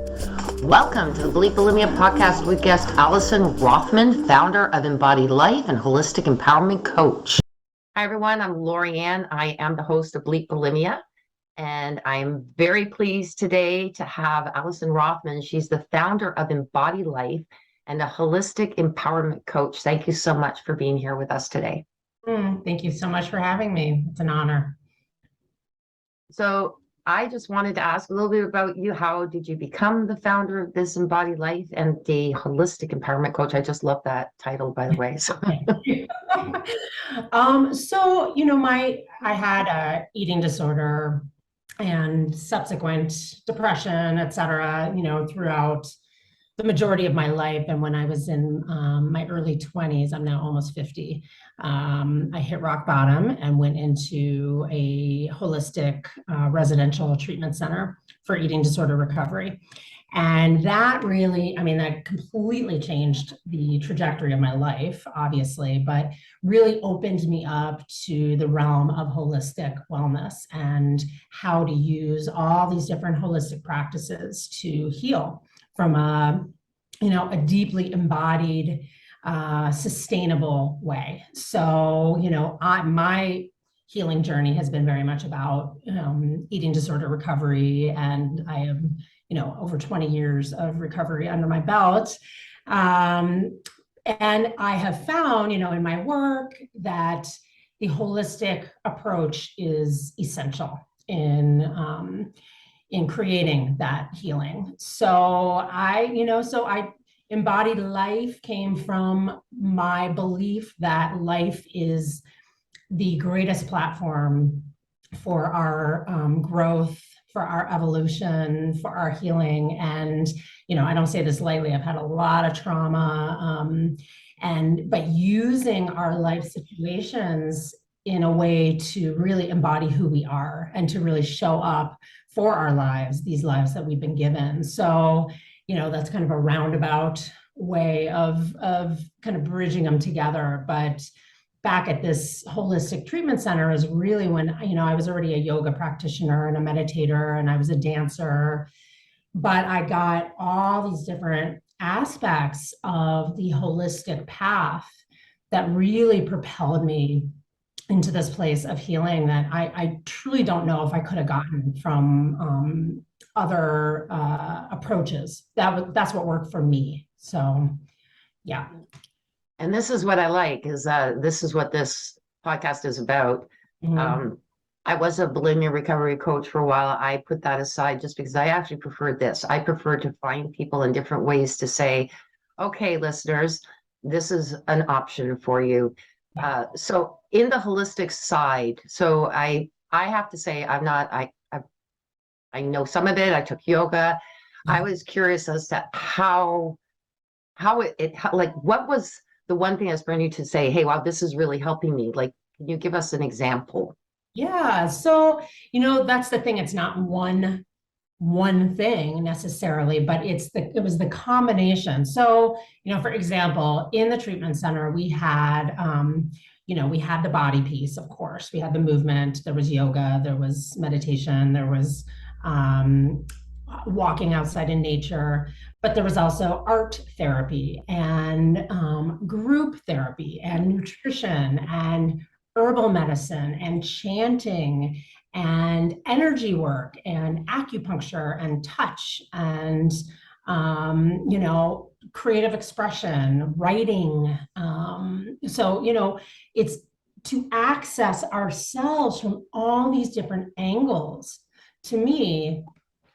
Welcome to the Bleep Bulimia podcast with guest Alison Rothman, founder of Embody Life and holistic empowerment coach. Hi, everyone. I'm Lori Ann. I am the host of Bleep Bulimia, and I'm very pleased today to have Alison Rothman. She's the founder of Embody Life and a holistic empowerment coach. Thank you so much for being here with us today. Thank you so much for having me. It's an honor. So I just wanted to ask a little bit about you. How did you become the founder of this Embodied Life and the holistic empowerment coach? I just love that title, by the way. So, I had a eating disorder and subsequent depression, et cetera, throughout the majority of my life. And when I was in my early 20s, I'm now almost 50, I hit rock bottom and went into a holistic residential treatment center for eating disorder recovery. And that really, that completely changed the trajectory of my life, obviously, but really opened me up to the realm of holistic wellness and how to use all these different holistic practices to heal from a deeply embodied, sustainable way. So, my healing journey has been very much about eating disorder recovery, and I am, over 20 years of recovery under my belt. And I have found, in my work that the holistic approach is essential in creating that healing. So embodied life came from my belief that life is the greatest platform for our growth, for our evolution, for our healing. And, I don't say this lightly, I've had a lot of trauma, but using our life situations in a way to really embody who we are and to really show up for our lives, these lives that we've been given. So, that's kind of a roundabout way of kind of bridging them together. But back at this holistic treatment center is really when, I was already a yoga practitioner and a meditator, and I was a dancer, but I got all these different aspects of the holistic path that really propelled me into this place of healing that I truly don't know if I could have gotten from other approaches. That's what worked for me. So, yeah. and this is what I like, is this is what this podcast is about. Mhm. I was a bulimia recovery coach for a while. I put that aside just because I actually preferred this. I prefer to find people in different ways to say, okay, listeners, this is an option for you. So in the holistic side, so I have to say I'm not, I know some of it. I took yoga. I was curious as to how like, what was the one thing that's bringing you to say, hey, wow, this is really helping me? Like, can you give us an example? Yeah. So, that's the thing. It's not one thing necessarily, but it was the combination. So, for example, in the treatment center, we had we had the body piece, of course. We had the movement, there was yoga, there was meditation, there was walking outside in nature, but there was also art therapy and group therapy and nutrition and herbal medicine and chanting and energy work and acupuncture and touch and creative expression, writing. It's to access ourselves from all these different angles. To me,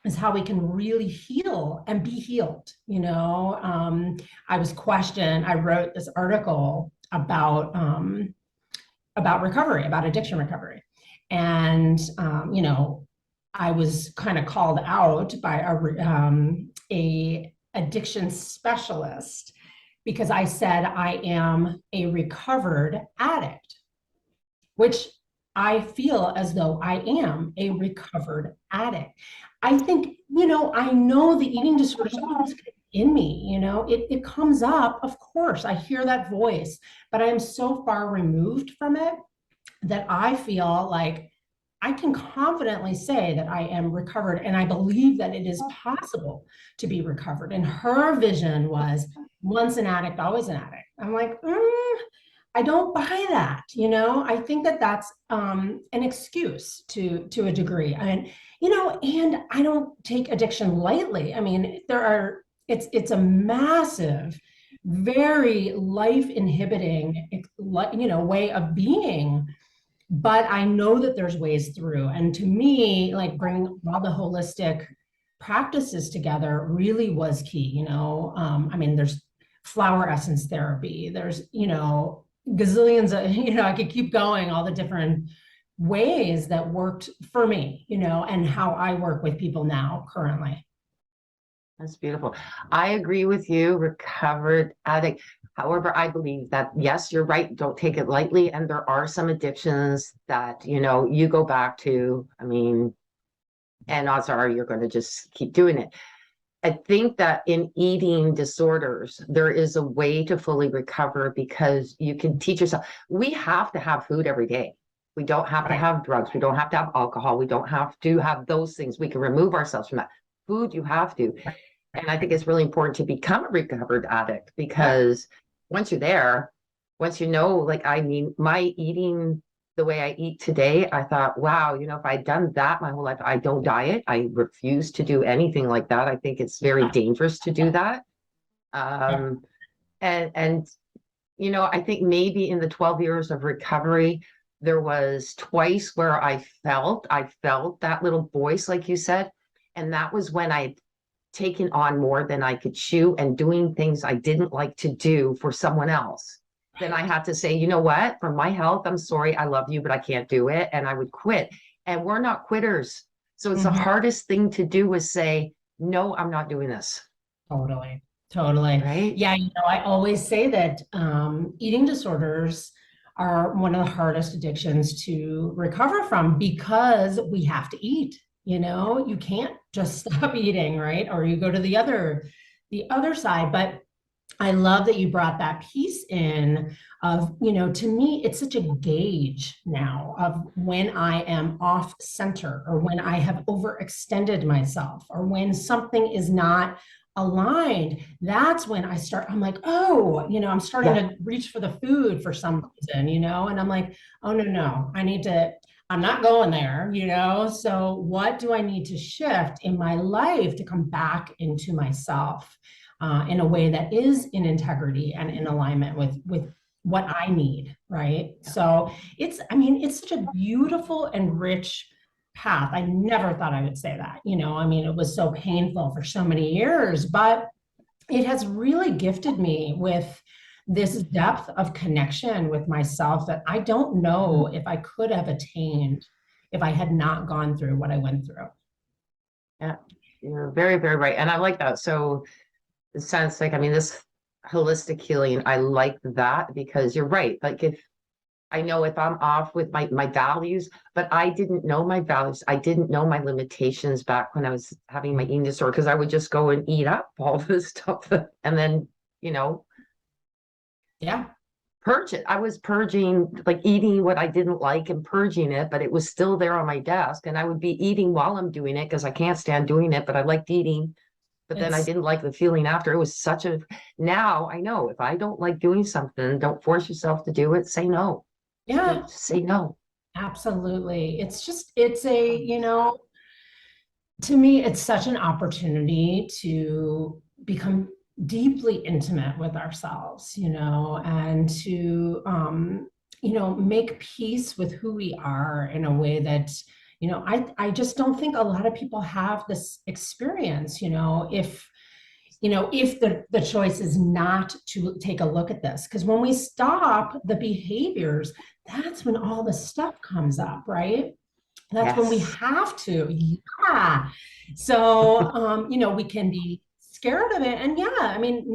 is how we can really heal and be healed. I was questioned. I wrote this article about recovery, about addiction recovery. And, I was kind of called out by a addiction specialist because I said I am a recovered addict, which I feel as though I am a recovered addict. I think, I know the eating disorder is in me, it comes up, of course, I hear that voice, but I am so far removed from it that I feel like I can confidently say that I am recovered, and I believe that it is possible to be recovered. And her vision was once an addict, always an addict. I'm like, I don't buy that. I think that that's an excuse to a degree, and and I don't take addiction lightly. I mean, it's a massive, very life inhibiting, way of being, but I know that there's ways through. And to me, like, bring all the holistic practices together really was key. I mean, there's flower essence therapy, there's gazillions of, I could keep going, all the different ways that worked for me, and how I work with people now currently. That's beautiful. I agree with you, recovered addict. However, I believe that, yes, you're right. Don't take it lightly. And there are some addictions that, you go back to, I mean, and odds are you're going to just keep doing it. I think that in eating disorders, there is a way to fully recover because you can teach yourself. We have to have food every day. We don't have to have drugs. We don't have to have alcohol. We don't have to have those things. We can remove ourselves from that. Food, you have to. And I think it's really important to become a recovered addict because once you're there, once like, I mean, my eating the way I eat today, I thought, wow, if I'd done that my whole life, I don't diet. I refuse to do anything like that. I think it's very dangerous to do that. And I think maybe in the 12 years of recovery, there was twice where I felt that little voice, like you said. And that was when I taken on more than I could chew and doing things I didn't like to do for someone else. Then I had to say, you know what, for my health, I'm sorry, I love you, but I can't do it. And I would quit. And we're not quitters. So it's the hardest thing to do is say, no, I'm not doing this. Totally. Totally. Right. Yeah. I always say that eating disorders are one of the hardest addictions to recover from because we have to eat. You can't just stop eating, right? Or you go to the other side. But I love that you brought that piece in of, to me, it's such a gauge now of when I am off center or when I have overextended myself or when something is not aligned. That's when I'm like, oh, I'm starting to reach for the food for some reason, and I'm like, oh, no, I'm not going there, so what do I need to shift in my life to come back into myself in a way that is in integrity and in alignment with what I need, right? So it's such a beautiful and rich path. I never thought I would say that, it was so painful for so many years, but it has really gifted me with this depth of connection with myself that I don't know if I could have attained if I had not gone through what I went through. Yeah, you're very, very right. And I like that. So it sounds like, I mean, this holistic healing, I like that because you're right. Like if I'm off with my values, but I didn't know my values. I didn't know my limitations back when I was having my eating disorder because I would just go and eat up all this stuff and then, purge it. I was purging, like eating what I didn't like and purging it, but it was still there on my desk. And I would be eating while I'm doing it because I can't stand doing it, but I liked eating. But then I didn't like the feeling after. It was now I know if I don't like doing something, don't force yourself to do it, say no. Yeah. Just say no. Absolutely. To me, it's such an opportunity to become deeply intimate with ourselves, and to, make peace with who we are in a way that, I just don't think a lot of people have this experience, if the choice is not to take a look at this. Because when we stop the behaviors, that's when all the stuff comes up, right? That's when we have to. Yeah. So, we can be scared of it. And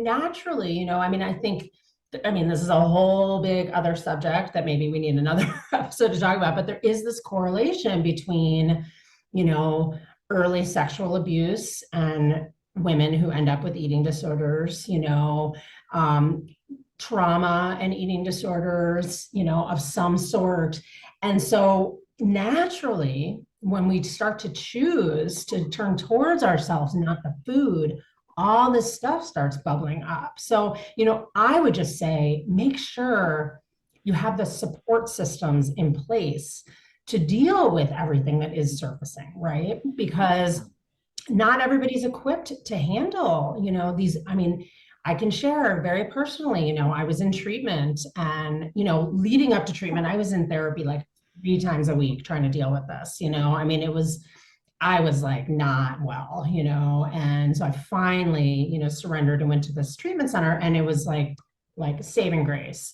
naturally, I think, this is a whole big other subject that maybe we need another episode to talk about, but there is this correlation between, early sexual abuse and women who end up with eating disorders, trauma and eating disorders, of some sort. And so naturally, when we start to choose to turn towards ourselves, not the food, all this stuff starts bubbling up. So, I would just say make sure you have the support systems in place to deal with everything that is surfacing, right? Because not everybody's equipped to handle, these. I mean, I can share very personally, I was in treatment and, leading up to treatment, I was in therapy like 3 times a week trying to deal with this, I mean, I was like not well, and so I finally, surrendered and went to this treatment center, and it was like saving grace.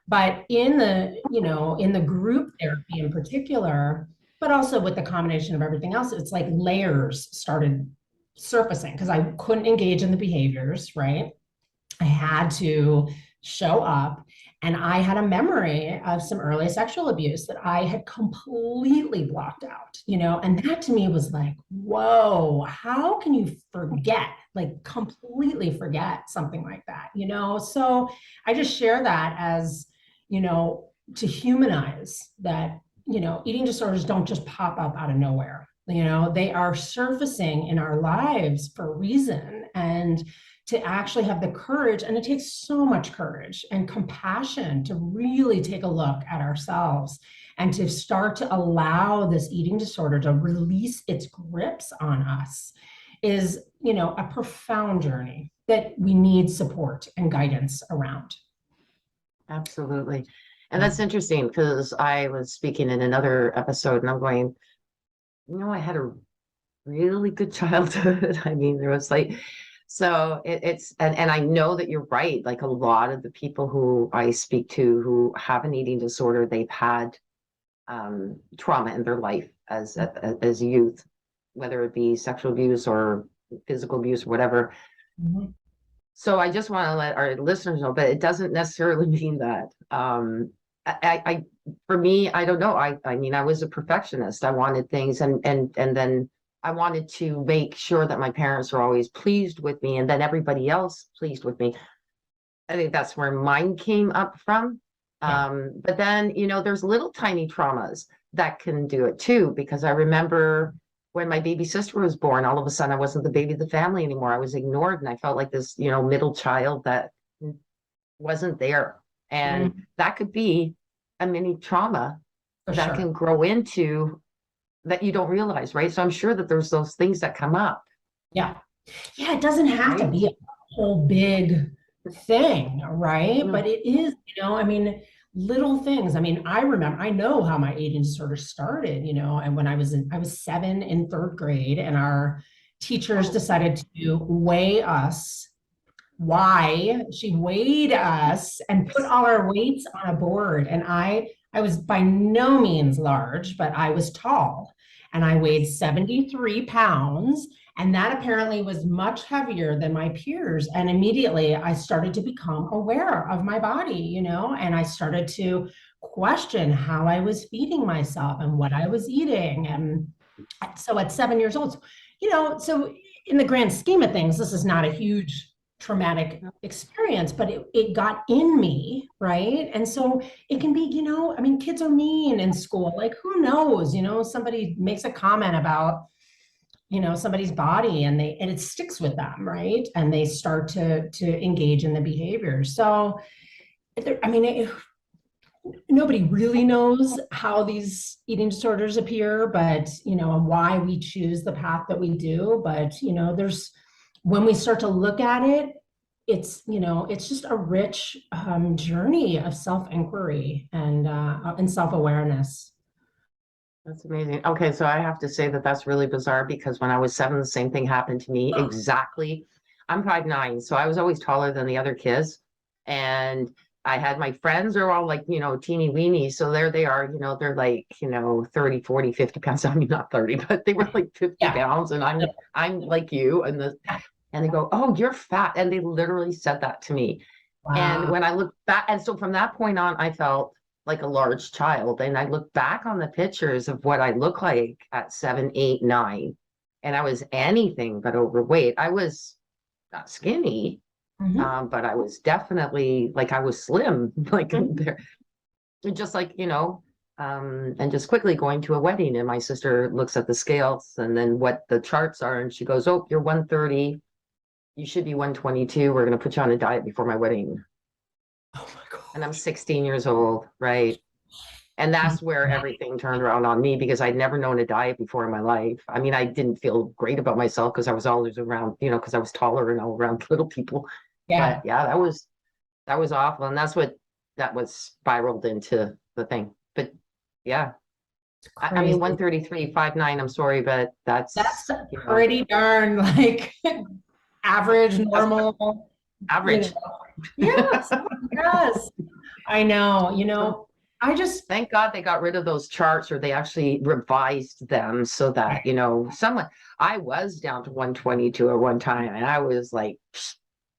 But in the group therapy in particular, but also with the combination of everything else, it's like layers started surfacing because I couldn't engage in the behaviors, right? I had to show up, and I had a memory of some early sexual abuse that I had completely blocked out, and that to me was like, whoa, how can you forget, like completely forget something like that, So I just share that as, to humanize that, eating disorders don't just pop up out of nowhere. They are surfacing in our lives for a reason. And to actually have the courage, and it takes so much courage and compassion to really take a look at ourselves and to start to allow this eating disorder to release its grips on us is, a profound journey that we need support and guidance around. Absolutely. And that's interesting because I was speaking in another episode and I'm going, I had a really good childhood. I mean, there was like, so and I know that you're right. Like a lot of the people who I speak to who have an eating disorder, they've had trauma in their life as youth, whether it be sexual abuse or physical abuse or whatever. Mhm. So I just want to let our listeners know, but it doesn't necessarily mean that. For me, I don't know. I mean, I was a perfectionist. I wanted things, and then I wanted to make sure that my parents were always pleased with me, and then everybody else pleased with me. I think that's where mine came up from. Yeah. But then, there's little tiny traumas that can do it too, because I remember when my baby sister was born, all of a sudden I wasn't the baby of the family anymore. I was ignored and I felt like this, middle child that wasn't there. And Mhm. that could be a mini trauma For that sure. can grow into that you don't realize, right? So I'm sure that there's those things that come up, Yeah. Yeah, it doesn't have to right? be a whole big thing, right? Mm. But it is, I mean, little things. I mean, I know how my eating disorder started, and when I was 7 in 3rd grade, and our teachers Oh, decided to weigh us. Why she weighed us and put all our weights on a board, and I was by no means large, but I was tall, and I weighed 73 pounds, and that apparently was much heavier than my peers. And immediately I started to become aware of my body, and I started to question how I was feeding myself and what I was eating. And so at 7 years old, so in the grand scheme of things, this is not a huge traumatic experience, but it got in me, right? And so it can be, I mean, kids are mean in school. Like, who knows? Somebody makes a comment about, somebody's body, and it sticks with them, right? And they start to engage in the behavior. So, I mean, nobody really knows how these eating disorders appear, but why we choose the path that we do. But there's when we start to look at it, it's just a rich journey of self-inquiry and self-awareness. that's amazing. Okay, so I have to say that that's really bizarre because when I was 7, the same thing happened to me exactly. I'm 5'9", so I was always taller than the other kids. And I had my friends are all like, teeny weeny. So there they are, they're like, 30, 40, 50 pounds. I mean, not 30, but they were like 50 Yeah. pounds. And I'm like you. And they go, oh, you're fat. And they literally said that to me. And Wow. when I look back, and so from that point on, I felt like a large child. And I look back on the pictures of what I look like at 7, 8, 9, and I was anything but overweight. I was not skinny, Mhm. but I was definitely like I was slim, like Mhm. there, just like, and just quickly going to a wedding, and my sister looks at the scales and then what the charts are, and she goes, "Oh, you're 130. You should be 122. We're going to put you on a diet before my wedding." Oh my God. And I'm 16 years old, right? And that's where everything turned around on me because I'd never known a diet before in my life. I mean, I didn't feel great about myself because I was always around, because I was taller and all around little people. Yeah. But yeah, that was awful. And that's what that was spiraled into the thing. But yeah, It's I mean, crazy. 133, 5'9", I'm sorry, but That's that's, pretty darn like average, that's normal, you know. average. Yes, yes. I know, I just, Thank God they got rid of those charts or they actually revised them so that, I was down to 122 at one time and I was like,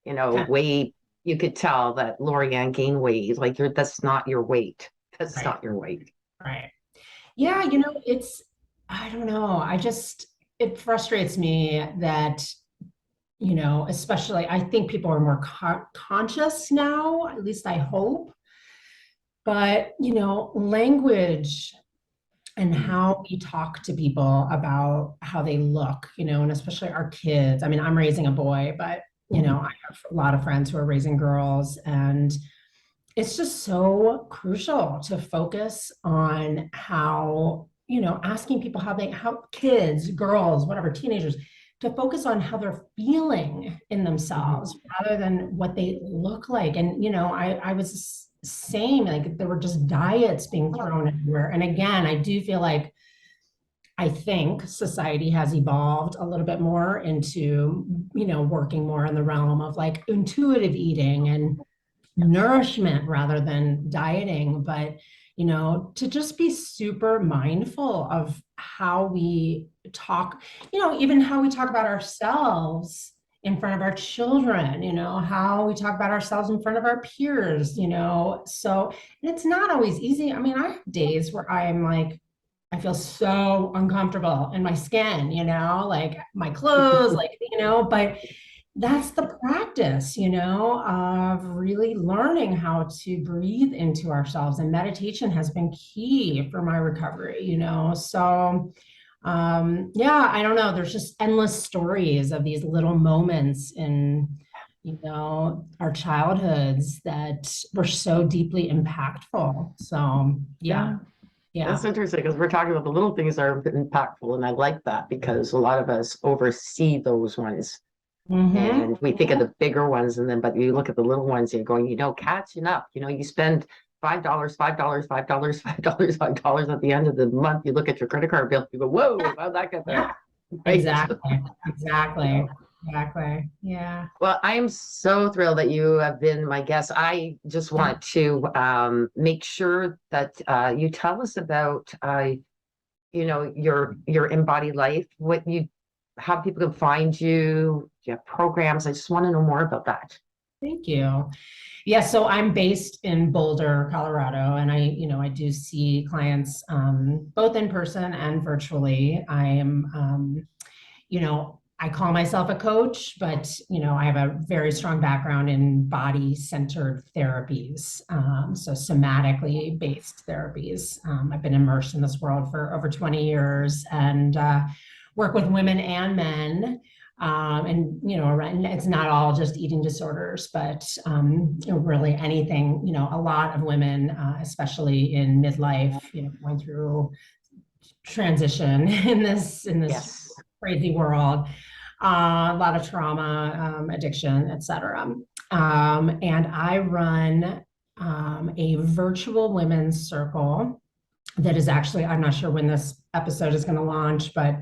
okay, weight, you could tell that Lorianne gained weight. Like that's not your weight. That's right, not your weight. right. Yeah, I don't know. It frustrates me that, especially I think people are more conscious now, at least I hope. But, language and how we talk to people about how they look, and especially our kids. I mean, I'm raising a boy, but, I have a lot of friends who are raising girls, and it's just so crucial to focus on how, asking people how kids, girls, whatever, teenagers, to focus on how they're feeling in themselves rather than what they look like. And, I was same, like there were just diets being thrown everywhere. And again, I do feel like I think society has evolved a little bit more into, working more in the realm of like intuitive eating and nourishment rather than dieting. But, to just be super mindful of how we talk, even how we talk about ourselves in front of our children, how we talk about ourselves in front of our peers, so and it's not always easy. I mean, I have days where I'm like, I feel so uncomfortable in my skin, like my clothes, like, but that's the practice, of really learning how to breathe into ourselves. And meditation has been key for my recovery, So, yeah, I don't know. There's just endless stories of these little moments in, our childhoods that were so deeply impactful. So, yeah, Yeah. yeah. That's interesting because we're talking about the little things that are impactful. And I like that because a lot of us oversee those ones. Mm-hmm. And we think of the bigger ones, and then but you look at the little ones and you're going, catching up. You spend $5, $5, $5, $5, $5 at the end of the month. You look at your credit card bill, you go, whoa, how'd that get Yeah, there? Right. exactly. Exactly. Exactly. Yeah. Well, I am so thrilled that you have been my guest. I just Yeah. want to make sure that you tell us about your embodied life, how people can find you. Do you have programs? I just want to know more about that. Thank you. Yeah, so I'm based in Boulder, Colorado, and I do see clients both in person and virtually. I call myself a coach, but I have a very strong background in body-centered therapies, so somatically based therapies. I've been immersed in this world for over 20 years and work with women and men. And it's not all just eating disorders, but really anything. A lot of women, especially in midlife, going through transition in this Yes. crazy world, a lot of trauma, addiction, etc. And I run a virtual women's circle that is actually, I'm not sure when this episode is going to launch, but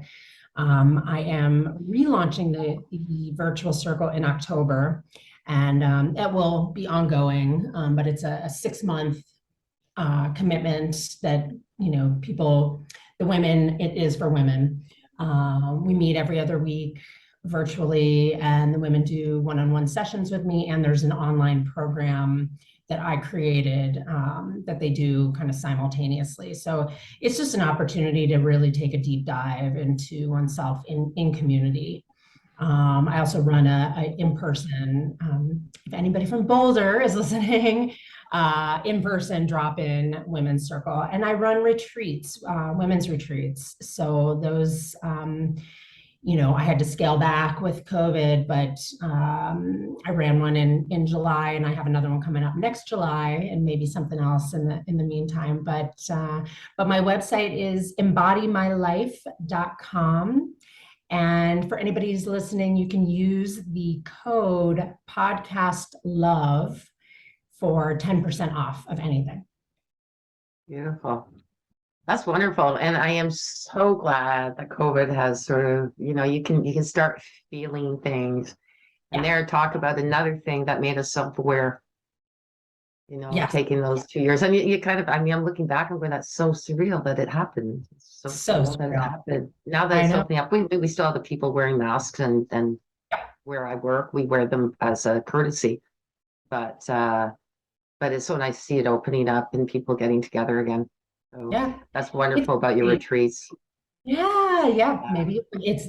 I am relaunching the virtual circle in October, and it will be ongoing, but it's a 6-month commitment that, the women, it is for women. We meet every other week virtually, and the women do one-on-one sessions with me, and there's an online program that I created that they do kind of simultaneously. So it's just an opportunity to really take a deep dive into oneself in community. I also run a in-person, if anybody from Boulder is listening, in-person drop-in women's circle. And I run retreats, women's retreats. So those, I had to scale back with COVID, but I ran one in July, and I have another one coming up next July, and maybe something else in the meantime. But my website is embodymylife.com. And for anybody who's listening, you can use the code podcastlove for 10% off of anything. Beautiful. That's wonderful. And I am so glad that COVID has sort of, you can start feeling things. And there talk about another thing that made us self-aware, Yes. taking those 2 years. And you kind of, I'm looking back and going, that's so surreal that it happened. It's so surreal that it happened. Now that it's opening up, we still have the people wearing masks, and where I work, we wear them as a courtesy. But it's so nice to see it opening up and people getting together again. So that's wonderful about your retreats. Yeah. Maybe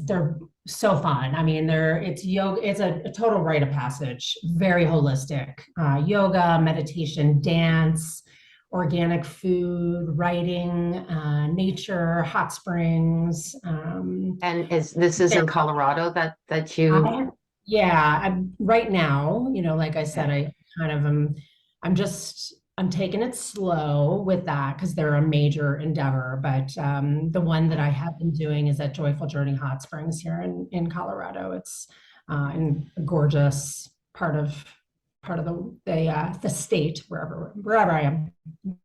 they're so fun. I mean, it's yoga. It's a total rite of passage, very holistic. Yoga, meditation, dance, organic food, writing, nature, hot springs. And this is in Colorado that you? Right now, like I said, I kind of I'm taking it slow with that because they're a major endeavor. But the one that I have been doing is at Joyful Journey Hot Springs here in Colorado. It's in a gorgeous part of the state, wherever I am. I'm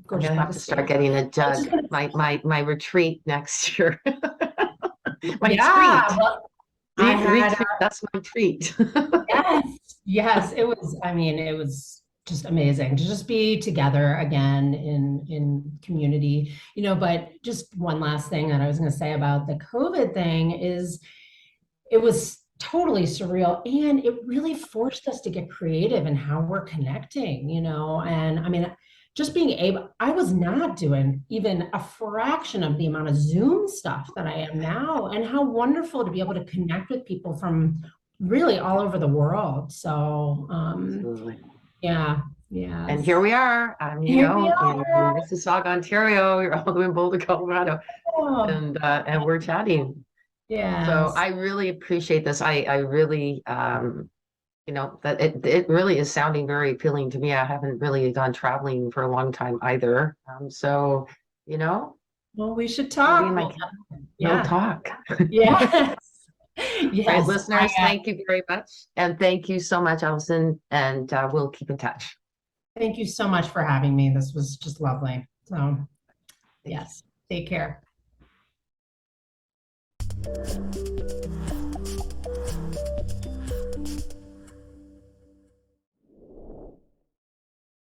gonna have to start getting a jug. My retreat next year. My treat. Well, that's my treat. Yes. It was just amazing to just be together again in community, but just one last thing that I was going to say about the COVID thing is it was totally surreal, and it really forced us to get creative in how we're connecting, and just being able, I was not doing even a fraction of the amount of Zoom stuff that I am now, and how wonderful to be able to connect with people from really all over the world. So, Absolutely. Yeah. And here we are. In Mississauga, Ontario. You're all the way in Boulder, Colorado, and we're chatting. Yeah. So I really appreciate this. I really, that it really is sounding very appealing to me. I haven't really gone traveling for a long time either. Well, we should talk. We'll talk. Yes. Yes. Right, listeners, thank you very much. And thank you so much, Alison. And we'll keep in touch. Thank you so much for having me. This was just lovely. So, yes, take care.